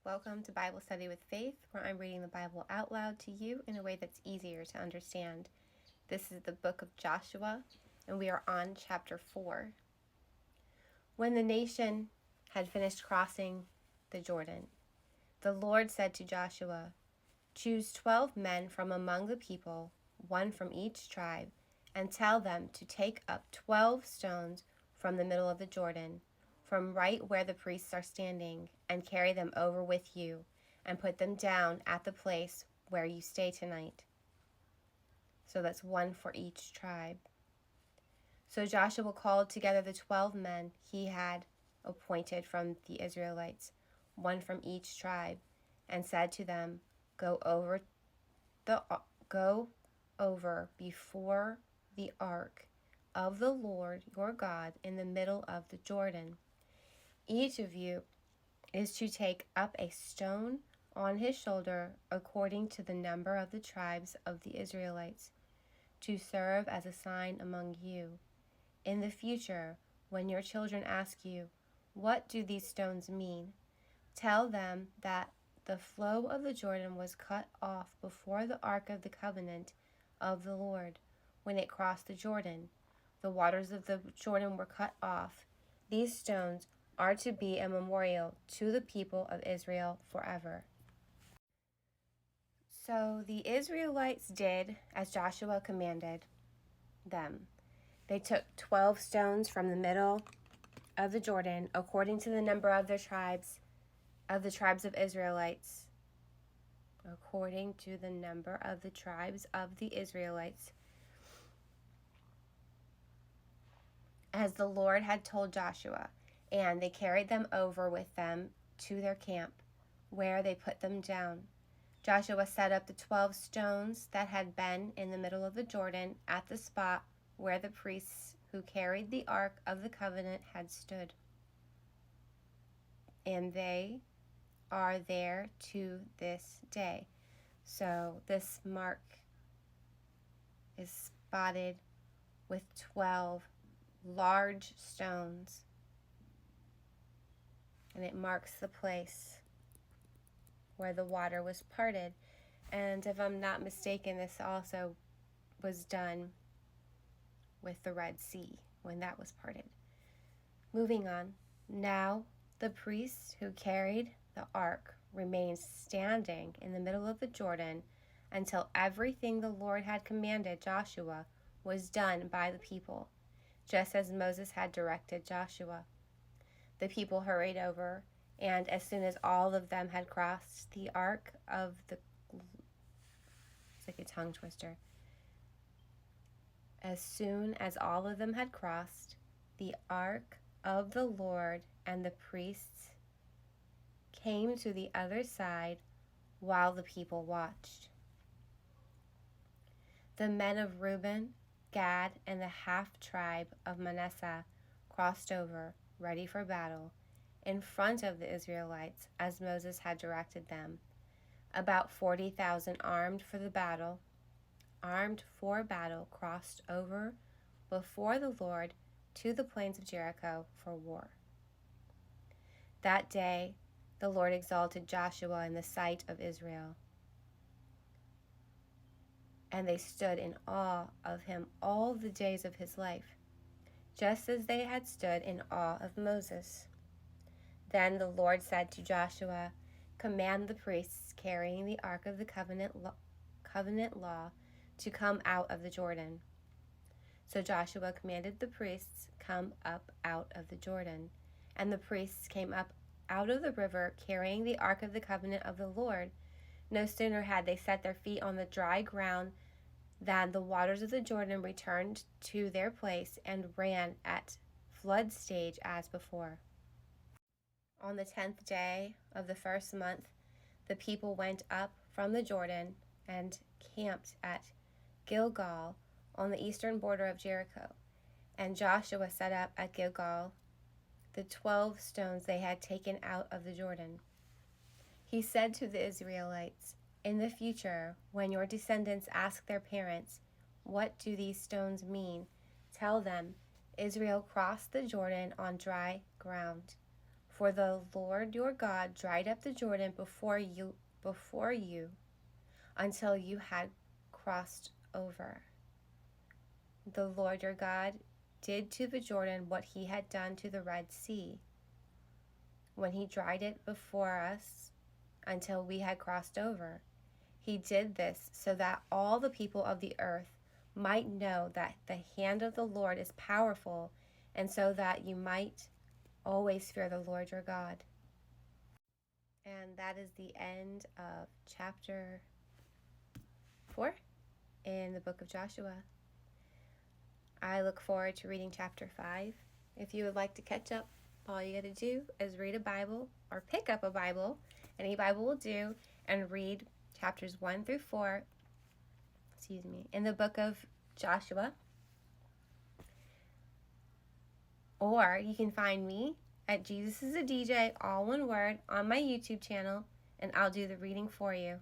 Welcome to Bible Study with Faith, where I'm reading the Bible out loud to you in a way that's easier to understand. This is the book of Joshua, and we are on chapter 4. When the nation had finished crossing the Jordan, the Lord said to Joshua, "Choose 12 men from among the people, one from each tribe, and tell them to take up 12 stones from the middle of the Jordan, from right where the priests are standing, and carry them over with you, and put them down at the place where you stay tonight." So that's one for each tribe. So Joshua called together the 12 men he had appointed from the Israelites, one from each tribe, and said to them, Go over before the ark of the Lord your God in the middle of the Jordan. Each of you is to take up a stone on his shoulder according to the number of the tribes of the Israelites, to serve as a sign among you. In the future, when your children ask you, "What do these stones mean?" tell them that the flow of the Jordan was cut off before the Ark of the Covenant of the Lord when it crossed the Jordan. The waters of the Jordan were cut off. These stones are to be a memorial to the people of Israel forever. So the Israelites did as Joshua commanded them. They took 12 stones from the middle of the Jordan, according to the number of their tribes, of the tribes of Israelites. According to the number of the tribes of the Israelites, as the Lord had told Joshua, and they carried them over with them to their camp, where they put them down. Joshua set up the 12 stones that had been in the middle of the Jordan at the spot where the priests who carried the Ark of the Covenant had stood. And they are there to this day. So this mark is spotted with 12 large stones, and it marks the place where the water was parted. And if I'm not mistaken, this also was done with the Red Sea when that was parted. Moving on. Now the priests who carried the ark remained standing in the middle of the Jordan until everything the Lord had commanded Joshua was done by the people, just as Moses had directed Joshua. The people hurried over, and as soon as all of them had crossed the ark of the... It's like a tongue twister. As soon as all of them had crossed, the ark of the Lord and the priests came to the other side while the people watched. The men of Reuben, Gad, and the half-tribe of Manasseh crossed over, ready for battle, in front of the Israelites, as Moses had directed them. About 40,000 armed for battle, crossed over before the Lord to the plains of Jericho for war. That day, the Lord exalted Joshua in the sight of Israel, and they stood in awe of him all the days of his life, just as they had stood in awe of Moses. Then the Lord said to Joshua, "Command the priests carrying the Ark of the Covenant law to come out of the Jordan." So Joshua commanded the priests, "Come up out of the Jordan." And the priests came up out of the river, carrying the Ark of the Covenant of the Lord. No sooner had they set their feet on the dry ground than the waters of the Jordan returned to their place and ran at flood stage as before. On the 10th day of the first month, the people went up from the Jordan and camped at Gilgal on the eastern border of Jericho. And Joshua set up at Gilgal the 12 stones they had taken out of the Jordan. He said to the Israelites, "In the future, when your descendants ask their parents, 'What do these stones mean?' tell them, 'Israel crossed the Jordan on dry ground.' For the Lord your God dried up the Jordan before you until you had crossed over. The Lord your God did to the Jordan what he had done to the Red Sea, when he dried it before us until we had crossed over. He did this so that all the people of the earth might know that the hand of the Lord is powerful, and so that you might always fear the Lord your God. And that is the end of chapter 4 in the book of Joshua. I look forward to reading chapter 5. If you would like to catch up, all you got to do is read a Bible or pick up a Bible. Any Bible will do, and read chapters 1 through 4, in the book of Joshua. Or you can find me at Jesus is a DJ, all one word, on my YouTube channel, and I'll do the reading for you.